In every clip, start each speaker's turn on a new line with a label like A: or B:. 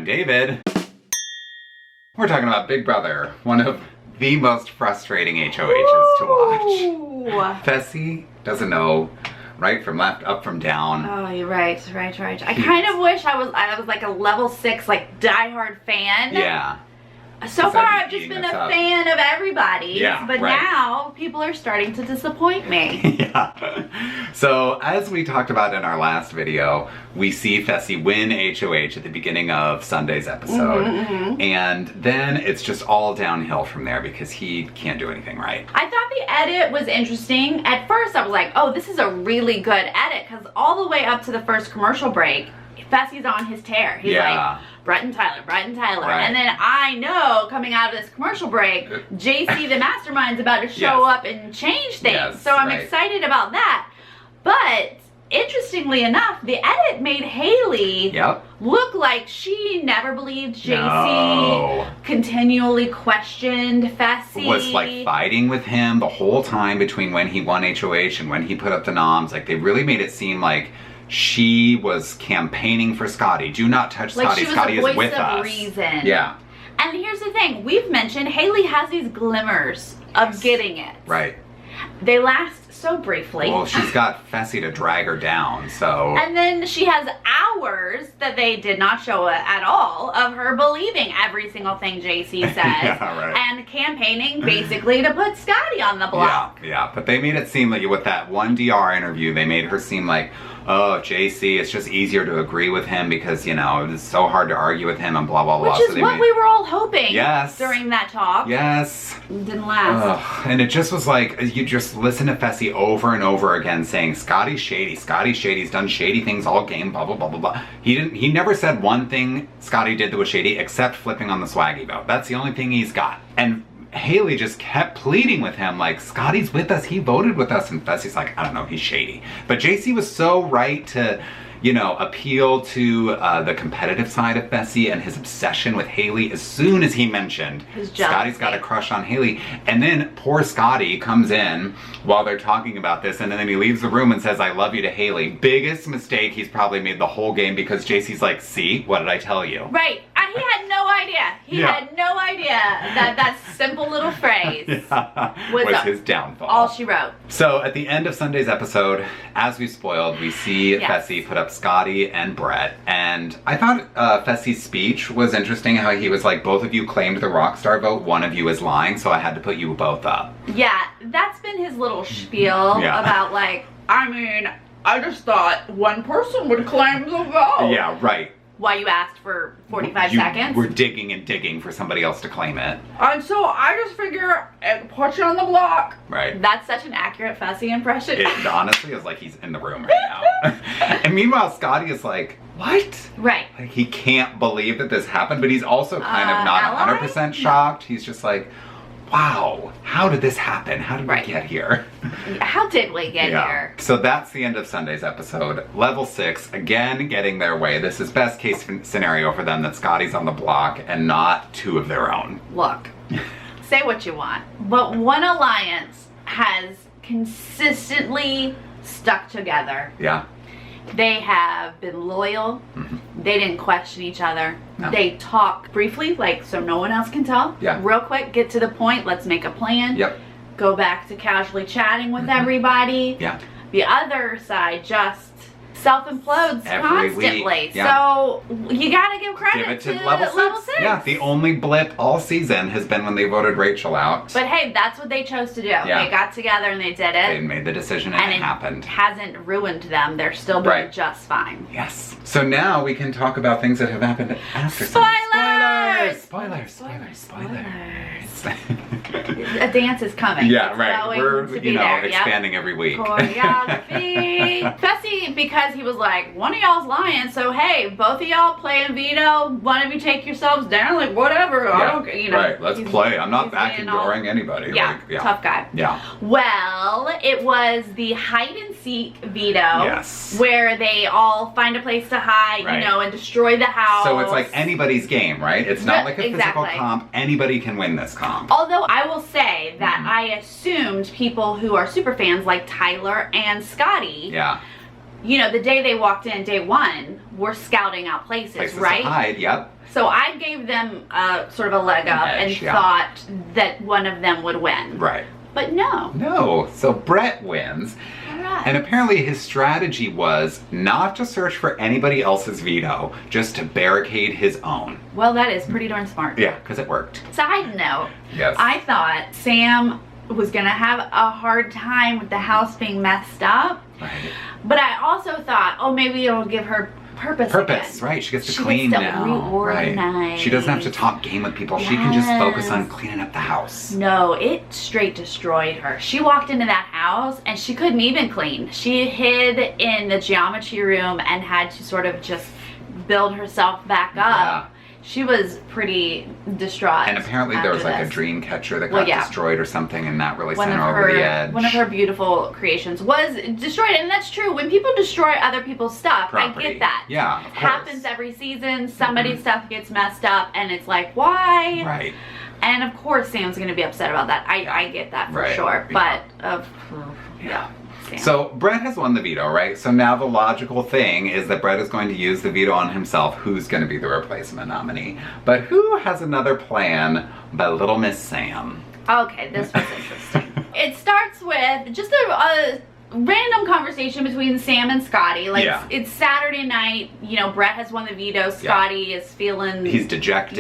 A: I'm David. We're talking about Big Brother, one of the most frustrating HOHs to watch. Fessy doesn't know right from left, up from down.
B: Oh, you're right. I kind of wish I was like a level 6, like diehard fan.
A: Yeah.
B: So far, I've just been a fan of everybody's, but now people are starting to disappoint me.
A: Yeah. So, as we talked about in our last video, we see Fessy win HOH at the beginning of Sunday's episode. And then it's just all downhill from there because he can't do anything right.
B: I thought the edit was interesting. At first, I was like, oh, this is a really good edit, because all the way up to the first commercial break, Fessy's on his tear. He's like, Brett and Tyler. Right. And then I know, coming out of this commercial break, JC the mastermind's about to show up and change things. So I'm excited about that. But interestingly enough, the edit made Haley look like she never believed JC, continually questioned Fessy.
A: Was like fighting with him the whole time between when he won HOH and when he put up the noms. Like, they really made it seem like she was campaigning for Scotty. Do not touch Scotty. Scotty is with us.
B: Reason.
A: Yeah.
B: And here's the thing. We've mentioned Haley has these glimmers of getting it.
A: Right.
B: They last so briefly.
A: Well, she's got Fessy to drag her down, so.
B: And then she has hours that they did not show at all of her believing every single thing JC says. And campaigning basically to put Scotty on the block.
A: Yeah. But they made it seem like with that one DR interview, they made her seem like, oh, JC, it's just easier to agree with him because, you know, it's so hard to argue with him and blah, blah, blah.
B: Which is what we were all hoping during that talk.
A: Yes.
B: It didn't last.
A: And it just was like, you just listen to Fessy over and over again saying, Scotty's shady, he's done shady things all game, blah, blah, blah, blah, blah. He never said one thing Scotty did that was shady except flipping on the swaggy vote. That's the only thing he's got. And Haley just kept pleading with him like, Scotty's with us, he voted with us, and Fessy's like, I don't know, he's shady. But JC was so right to, you know, appeal to the competitive side of Fessy and his obsession with Haley as soon as he mentioned Scotty's got a crush on Haley. And then poor Scotty comes in while they're talking about this, and then he leaves the room and says, I love you to Haley. Biggest mistake he's probably made the whole game, because JC's like, see, what did I tell you?
B: Right. He had no idea. He had no idea that simple little phrase was
A: his downfall.
B: All she wrote.
A: So at the end of Sunday's episode, as we spoiled, we see Fessy put up Scotty and Brett. And I thought Fessy's speech was interesting, how he was like, both of you claimed the Rockstar vote, one of you is lying, so I had to put you both up.
B: Yeah, that's been his little spiel about like, I mean, I just thought one person would claim the vote.
A: Yeah, right.
B: Why you asked for 45 seconds?
A: We're digging and digging for somebody else to claim it.
B: And so I just figure, put you on the block.
A: Right.
B: That's such an accurate Fessy impression.
A: It honestly is like he's in the room right now. And meanwhile, Scotty is like, what?
B: Right.
A: Like, he can't believe that this happened, but he's also kind of not 100% shocked. He's just like, wow, how did this happen? How did we get here?
B: How did we get here?
A: So that's the end of Sunday's episode. Level 6, again, getting their way. This is best case scenario for them, that Scotty's on the block and not two of their own.
B: Look, say what you want, but one alliance has consistently stuck together.
A: Yeah.
B: They have been loyal. They didn't question each other. They talk briefly, like, so no one else can tell. Real quick, get to the point, let's make a plan. Go back to casually chatting with everybody. The other side just self-implodes constantly. So you gotta give credit to level 6.
A: Yeah, the only blip all season has been when they voted Rachel out.
B: But hey, that's what they chose to do. They got together and they did it.
A: They made the decision and it happened.
B: It hasn't ruined them. They're still doing just fine.
A: Yes. So now we can talk about things that have happened after
B: Spoilers! A dance is coming.
A: Yeah, right. We're, expanding every week.
B: Choreography. Fessy, because he was like, one of y'all's lying, so hey, both of y'all play in veto, one of you take yourselves down, like whatever. I don't, you know.
A: Right, let's play. I'm not backdooring anybody.
B: Tough guy. Well, it was the hide and seek veto. Where they all find a place to hide, you know, and destroy the house.
A: So it's like anybody's game, right? It's not like a physical comp. Anybody can win this comp.
B: Although I will say that I assumed people who are super fans like Tyler and Scotty you know, the day they walked in, day one, we're scouting out places, right?
A: To hide, yep.
B: So I gave them sort of a leg up and thought that one of them would win.
A: Right.
B: But no.
A: No. So Brett wins.
B: Correct.
A: And apparently his strategy was not to search for anybody else's veto, just to barricade his own.
B: Well, that is pretty darn smart.
A: Yeah, because it worked.
B: Side note,
A: yes.
B: I thought Sam was going to have a hard time with the house being messed up.
A: Right.
B: But I also thought, oh, maybe it'll give her purpose again.
A: Right. She gets to clean now.
B: Reorganize.
A: Right. She doesn't have to talk game with people. Yes. She can just focus on cleaning up the house.
B: No, it straight destroyed her. She walked into that house and she couldn't even clean. She hid in the geometry room and had to sort of just build herself back up. Yeah. She was pretty distraught.
A: And apparently there was like a dream catcher that got destroyed or something, and that really sent her over the edge.
B: One of her beautiful creations was destroyed, and that's true. When people destroy other people's stuff,
A: property.
B: I get that.
A: Yeah, of course.
B: Happens every season. Somebody's stuff gets messed up, and it's like, why?
A: Right.
B: And of course Sam's going to be upset about that. I get that for sure.
A: Yeah.
B: But,
A: yeah. So Brett has won the veto, right? So now the logical thing is that Brett is going to use the veto on himself. Who's going to be the replacement nominee? But who has another plan but little Miss Sam?
B: Okay, this was interesting. It starts with just a random conversation between Sam and Scotty. Like, it's Saturday night, you know, Brett has won the veto. Scotty is feeling...
A: He's dejected.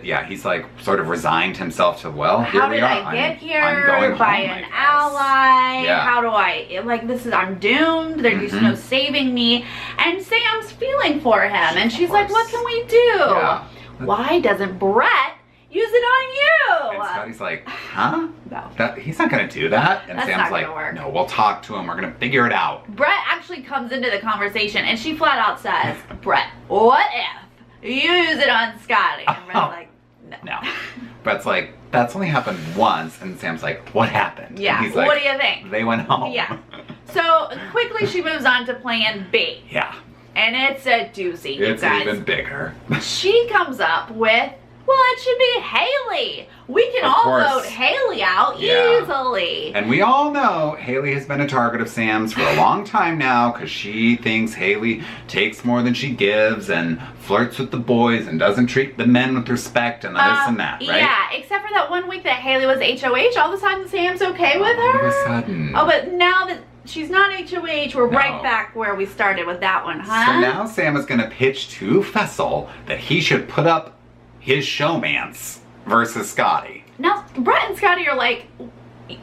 A: Yeah, he's like sort of resigned himself to, well,
B: how
A: here we
B: did
A: are.
B: I get here?
A: I'm going
B: by
A: home,
B: an ally?
A: Yeah.
B: How do I... Like, I'm doomed. There's no saving me. And Sam's feeling for him. And she's like, what can we do?
A: Yeah.
B: Why doesn't Brett use it on you?
A: And Scotty's like, huh?
B: No.
A: He's not going to do that. And
B: That's
A: Sam's like,
B: work.
A: no, we'll talk to him. We're going to figure it out.
B: Brett actually comes into the conversation and she flat out says, Brett, what if you use it on Scotty? And Brett's like, no.
A: Brett's like, that's only happened once. And Sam's like, what happened?
B: Yeah,
A: and he's like,
B: what do you think?
A: They went home.
B: Yeah. So quickly she moves on to plan B.
A: Yeah.
B: And it's a doozy, you
A: guys. It's even bigger.
B: She comes up with, well, it should be Haley. We can all vote Haley out easily.
A: And we all know Haley has been a target of Sam's for a long time now because she thinks Haley takes more than she gives and flirts with the boys and doesn't treat the men with respect and this and that, right?
B: Yeah, except for that one week that Haley was HOH, all of a sudden Sam's okay with her.
A: All of a sudden.
B: Oh, but now that she's not HOH, we're right back where we started with that one, huh?
A: So now Sam is going to pitch to Fessel that he should put up his showmance versus Scotty.
B: Now, Brett and Scotty are like,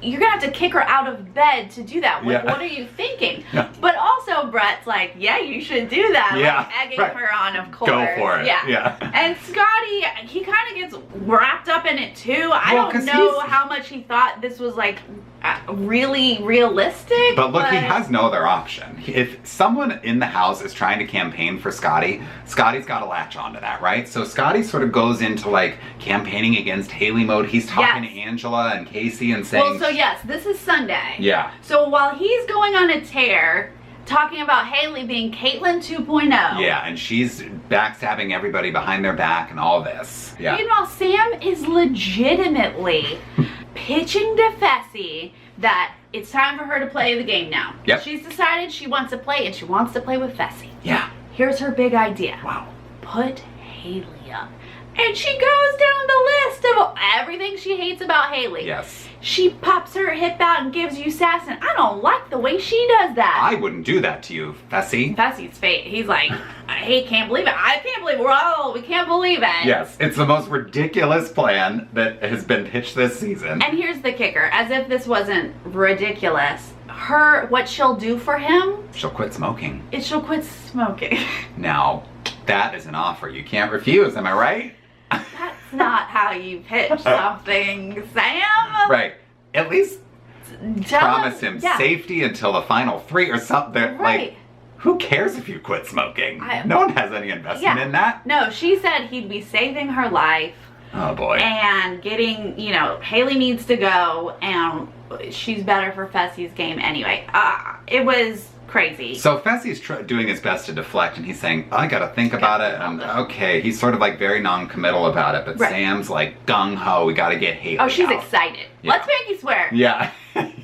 B: you're gonna have to kick her out of bed to do that. What are you thinking? Yeah. But also Brett's like, yeah, you should do that.
A: Yeah,
B: like, egging her on, of course.
A: Go for it. Yeah.
B: And Scotty, he kind of gets wrapped up in it too. I don't know how much he thought this was like really realistic.
A: But look, he has no other option. If someone in the house is trying to campaign for Scotty, Scotty's got to latch onto that, right? So Scotty sort of goes into like campaigning against Haley mode. He's talking to Angela and Casey and saying...
B: Well, so yes, this is Sunday.
A: Yeah.
B: So while he's going on a tear, talking about Haley being Caitlyn 2.0.
A: Yeah, and she's backstabbing everybody behind their back and all this. Yeah.
B: Meanwhile, Sam is legitimately pitching to Fessy that it's time for her to play the game now.
A: Yep.
B: She's decided she wants to play, and she wants to play with Fessy.
A: Yeah.
B: Here's her big idea.
A: Wow.
B: Put Haley up. And she goes down the list of everything she hates about Haley.
A: Yes.
B: She pops her hip out and gives you sass, and I don't like the way she does that.
A: I wouldn't do that to you, Fessy.
B: Fessy's fate. He's like, I can't believe it. I can't believe it. We can't believe it.
A: Yes, it's the most ridiculous plan that has been pitched this season.
B: And here's the kicker. As if this wasn't ridiculous. What she'll do for him...
A: She'll quit smoking.
B: She'll quit smoking.
A: Now, that is an offer you can't refuse, am I right?
B: That's not how you pitch something, Sam.
A: Right. At least promise him safety until the final 3 or something.
B: Right.
A: Like, who cares if you quit smoking? No one has any investment in that.
B: No, she said he'd be saving her life.
A: Oh boy.
B: And getting, Haley needs to go, and she's better for Fessy's game anyway. It was crazy.
A: So Fessy's doing his best to deflect, and he's saying, I gotta think about it, and okay, he's sort of like very non-committal about it, but Sam's like gung-ho, we gotta get Haley
B: Oh, she's
A: out.
B: excited.
A: Yeah.
B: Let's pinky swear.
A: Yeah.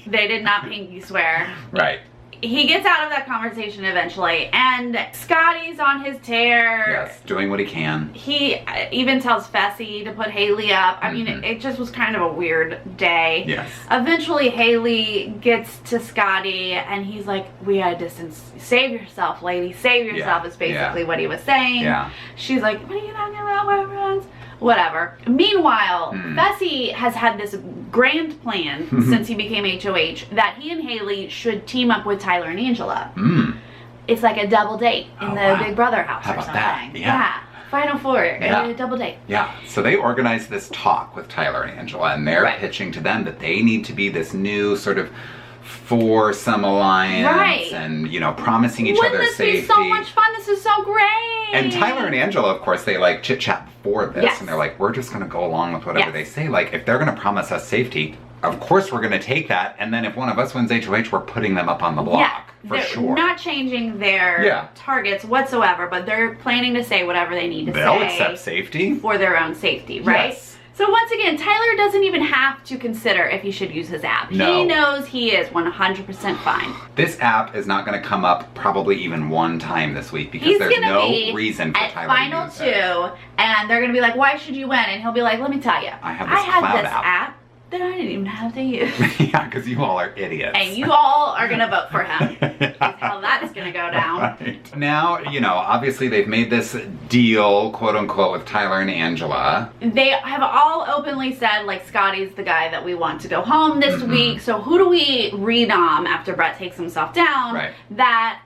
B: They did not pinky swear.
A: Right.
B: he gets out of that conversation eventually, and Scotty's on his tear.
A: Yes, doing what he can.
B: He even tells Fessy to put Haley up. I mean, it just was kind of a weird day.
A: Yes.
B: Eventually, Haley gets to Scotty, and he's like, we gotta distance. Save yourself, lady. Save yourself is basically what he was saying.
A: Yeah.
B: She's like, what are you talking about, my friends? Whatever. Meanwhile, Fessy has had this grand plan since he became HOH that he and Haley should team up with Tyler and Angela. It's like a double date in the Big Brother house or something.
A: That? Yeah.
B: Final four, double date.
A: Yeah, so they organized this talk with Tyler and Angela, and they're pitching to them that they need to be this new sort of foursome alliance, and you know, promising each other safety.
B: Wouldn't this be so much fun? This is so great.
A: And Tyler and Angela, of course, they like chit chat before this, and they're like, we're just gonna go along with whatever they say. Like, if they're gonna promise us safety, of course we're gonna take that. And then if one of us wins HOH, we're putting them up on the block for sure.
B: Not changing their targets whatsoever, but they're planning to say whatever they need to say.
A: They'll accept safety
B: for their own safety, right?
A: Yes.
B: So once again, Tyler doesn't even have to consider if he should use his app.
A: No.
B: He knows he is 100% fine.
A: This app is not going to come up probably even one time this week because there's no reason for Tyler to use it.
B: Final 2, and they're going to be like, why should you win? And he'll be like, let me tell you.
A: I have this cloud app
B: that I didn't even have to use.
A: Yeah, because you all are idiots.
B: And you all are going to vote for him. That's how that's going to go down.
A: Right. Now, you know, obviously they've made this deal, quote unquote, with Tyler and Angela.
B: They have all openly said, like, Scotty's the guy that we want to go home this week. So who do we renom after Brett takes himself down?
A: Right.
B: That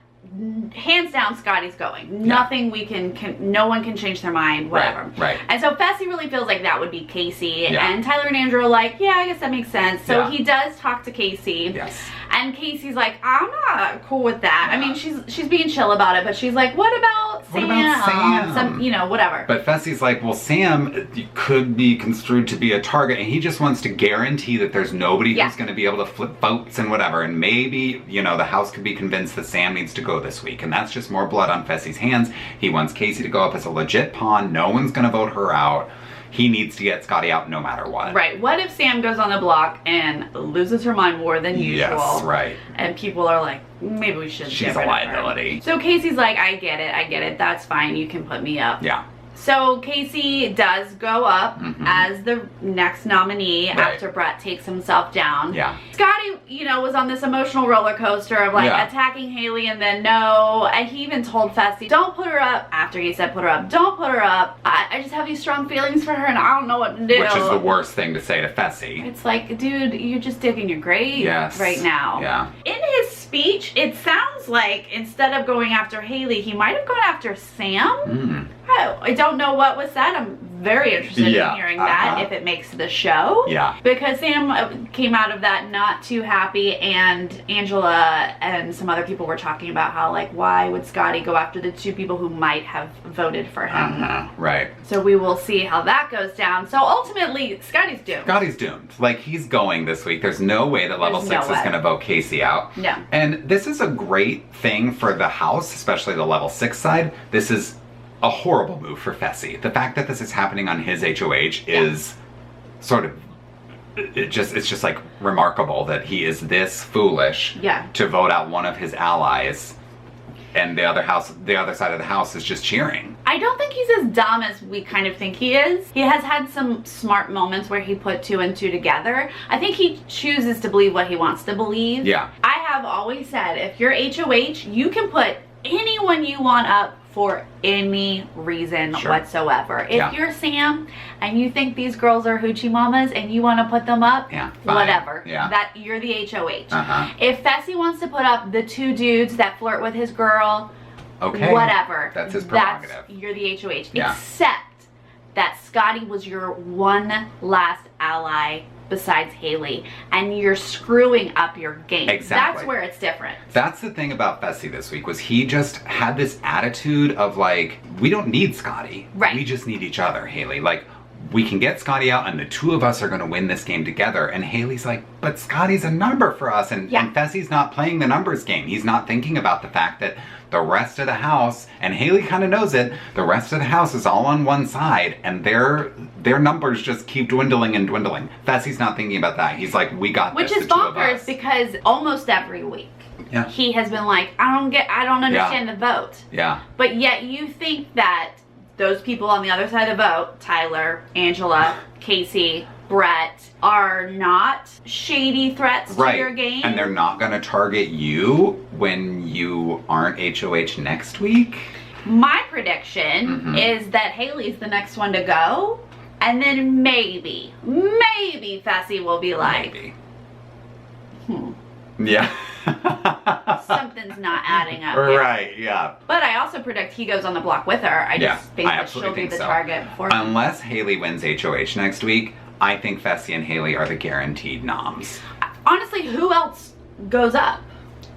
B: hands down, Scotty's going. Nothing we can no one can change their mind, whatever.
A: Right.
B: And so Fessy really feels like that would be Casey. And Tyler and Andrew are like, yeah, I guess that makes sense. So he does talk to Casey.
A: Yes.
B: And Casey's like, I'm not cool with that. I mean, she's being chill about it, but she's like, what about Sam?
A: What about Sam?
B: Some, you know, whatever.
A: But Fessy's like, well, Sam could be construed to be a target, and he just wants to guarantee that there's nobody who's going to be able to flip votes and whatever. And maybe, you know, the house could be convinced that Sam needs to go this week. And that's just more blood on Fessy's hands. He wants Casey to go up as a legit pawn. No one's going to vote her out. He needs to get Scotty out no matter what.
B: Right. What if Sam goes on the block and loses her mind more than usual?
A: Yes, right.
B: And people are like, maybe we should.
A: She's a liability.
B: So Casey's like, I get it. That's fine. You can put me up.
A: Yeah.
B: So Casey does go up as the next nominee after Brett takes himself down.
A: Yeah.
B: Scotty, you know, was on this emotional roller coaster of like attacking Haley and then no. And he even told Fessy, don't put her up. After he said put her up, don't put her up. I just have these strong feelings for her and I don't know what to do.
A: Which is the worst thing to say to Fessy.
B: It's like, dude, you're just digging your grave right now.
A: Yeah.
B: In his speech, it sounds like instead of going after Haley, he might have gone after Sam. I don't know what was said. I'm very interested in hearing that if it makes the show.
A: Yeah.
B: Because Sam came out of that not too happy, and Angela and some other people were talking about how, like, why would Scotty go after the two people who might have voted for him?
A: Right.
B: So we will see how that goes down. So ultimately, Scotty's doomed.
A: Scotty's doomed. Like, he's going this week. There's no way that Level 6 is going to vote Casey out.
B: No.
A: And this is a great thing for the house, especially the Level 6 side. This is a horrible move for Fessy. The fact that this is happening on his HOH is sort of, it's just like remarkable that he is this foolish to vote out one of his allies, and the other side of the house is just cheering. I don't think he's as dumb as we kind of think he is. He has had some smart moments where he put 2 and 2 together. I think he chooses to believe what he wants to believe. Yeah. I have always said, if you're HOH, you can put anyone you want up for any reason whatsoever. If you're Sam and you think these girls are hoochie mamas and you want to put them up, whatever. That you're the HOH. If Fessy wants to put up the 2 dudes that flirt with his girl, whatever. That's his prerogative. You're the HOH. Except that Scotty was your one last ally besides Haley, and you're screwing up your game. Exactly. That's where it's different. That's the thing about Fessy this week, was he just had this attitude of like, we don't need Scotty. Right. We just need each other, Haley. Like, we can get Scotty out and the two of us are going to win this game together. And Haley's like, but Scotty's a number for us. And Fessy's not playing the numbers game. He's not thinking about the fact that the rest of the house, and Haley kind of knows it, the rest of the house is all on one side and their numbers just keep dwindling and dwindling. Fessy's not thinking about that. He's like, we got this,
B: which is bonkers because almost every week he has been like, I don't understand the vote.
A: Yeah.
B: But yet you think that those people on the other side of the vote, Tyler, Angela, Casey, Brett, are not shady threats to your game.
A: And they're not going to target you when you aren't HOH next week?
B: My prediction is that Haley's the next one to go. And then maybe Fessy will be like,
A: Yeah.
B: something's not adding up.
A: Right, yeah.
B: But I also predict he goes on the block with her. I just think that she'll be the target before.
A: Unless Haley wins HOH next week, I think Fessy and Haley are the guaranteed noms.
B: Honestly, who else goes up?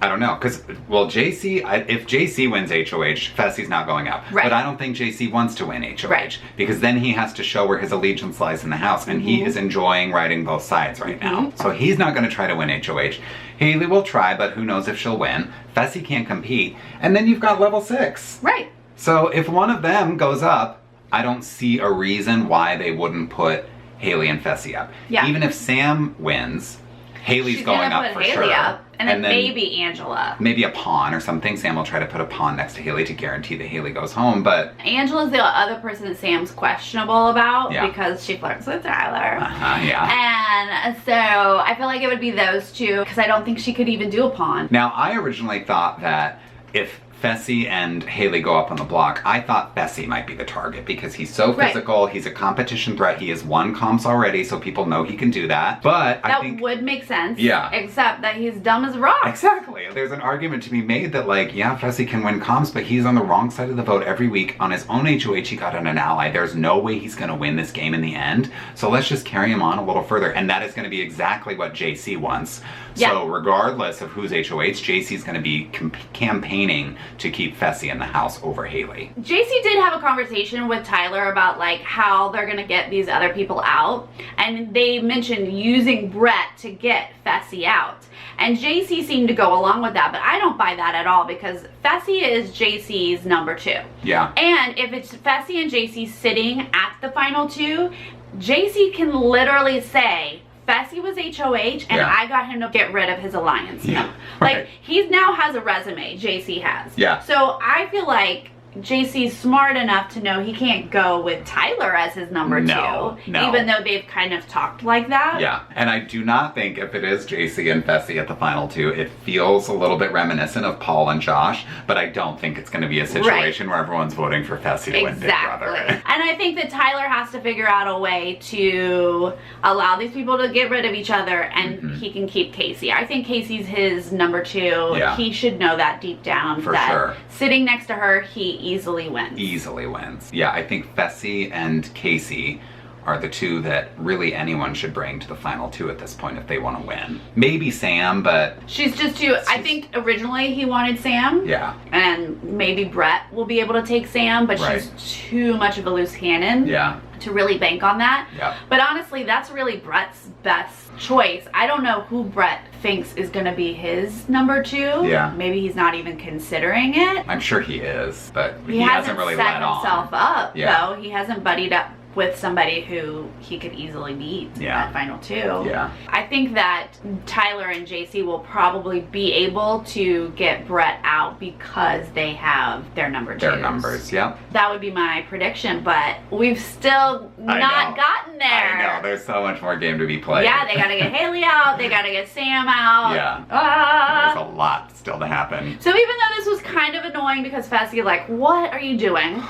A: I don't know, because, well, if JC wins HOH, Fessy's not going up.
B: Right.
A: But I don't think JC wants to win HOH.
B: Right.
A: Because then he has to show where his allegiance lies in the house, and he is enjoying riding both sides right now. So he's not going to try to win HOH. Haley will try, but who knows if she'll win. Fessy can't compete. And then you've got level 6.
B: Right.
A: So if one of them goes up, I don't see a reason why they wouldn't put Haley and Fessy up.
B: Yeah.
A: Even if Sam wins, Haley's
B: She's
A: going
B: gonna
A: up
B: put
A: for
B: Haley
A: sure.
B: up, and then maybe Angela.
A: Maybe a pawn or something. Sam will try to put a pawn next to Haley to guarantee that Haley goes home, but...
B: Angela's the other person that Sam's questionable about because she flirts with Tyler. And so I feel like it would be those two because I don't think she could even do a pawn.
A: Now, I originally thought that if Fessy and Haley go up on the block, I thought Fessy might be the target because he's so physical, he's a competition threat, he has won comps already, so people know he can do that. But I think...
B: That would make sense.
A: Yeah.
B: Except that he's dumb as rocks.
A: Exactly. There's an argument to be made that, like, yeah, Fessy can win comps, but he's on the wrong side of the vote every week. On his own HOH, he got an ally. There's no way he's going to win this game in the end. So let's just carry him on a little further. And that is going to be exactly what JC wants. So regardless of who's HOH, JC's going to be campaigning to keep Fessy in the house over Haley.
B: JC did have a conversation with Tyler about like how they're going to get these other people out. And they mentioned using Brett to get Fessy out. And JC seemed to go along with that, but I don't buy that at all because Fessy is JC's number 2.
A: Yeah.
B: And if it's Fessy and JC sitting at the final 2, JC can literally say, Fessy was HOH and I got him to get rid of his alliance.
A: Yeah.
B: Like, he now has a resume, JC has.
A: Yeah.
B: So I feel like JC's smart enough to know he can't go with Tyler as his number 2.
A: No.
B: Even though they've kind of talked like that.
A: Yeah. And I do not think if it is JC and Fessy at the final 2, it feels a little bit reminiscent of Paul and Josh, but I don't think it's going to be a situation where everyone's voting for Fessy to win Big Brother.
B: And I think that Tyler has to figure out a way to allow these people to get rid of each other and he can keep Casey. I think Casey's his number 2.
A: Yeah.
B: He should know that deep down.
A: For sure.
B: Sitting next to her, he easily wins.
A: Easily wins. Yeah, I think Fessy and Casey are the two that really anyone should bring to the final 2 at this point if they want to win. Maybe Sam, but...
B: She's just too... I think originally he wanted Sam.
A: Yeah.
B: And maybe Brett will be able to take Sam, but she's too much of a loose cannon.
A: Yeah.
B: To really bank on that.
A: Yeah.
B: But honestly, that's really Brett's best choice. I don't know who Brett thinks is going to be his number 2.
A: Yeah.
B: Maybe he's not even considering it.
A: I'm sure he is, but
B: he
A: hasn't really
B: set
A: let
B: himself
A: on.
B: up,
A: Yeah.
B: though. He hasn't buddied up with somebody who he could easily beat in that final 2.
A: Yeah.
B: I think that Tyler and JC will probably be able to get Brett out because they have their number 2s.
A: Their numbers, yep.
B: That would be my prediction, but we've still not gotten there.
A: I know, there's so much more game to be played.
B: Yeah, they gotta get Haley out, they gotta get Sam out.
A: Yeah. There's a lot still to happen.
B: So even though this was kind of annoying because Fessy, like, what are you doing?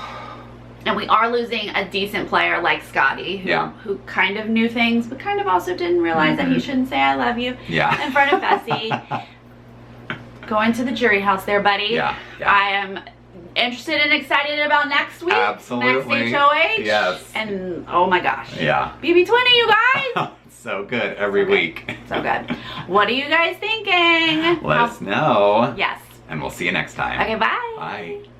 B: And we are losing a decent player like Scotty, who kind of knew things, but kind of also didn't realize that he shouldn't say I love you in front of Fessy. Going to the jury house there, buddy.
A: Yeah.
B: I am interested and excited about next week.
A: Absolutely.
B: Next HOH.
A: Yes.
B: And oh my gosh.
A: Yeah.
B: BB20, you guys.
A: So good every week.
B: So good. What are you guys thinking?
A: Let us know.
B: Yes.
A: And we'll see you next time.
B: Okay, bye.
A: Bye.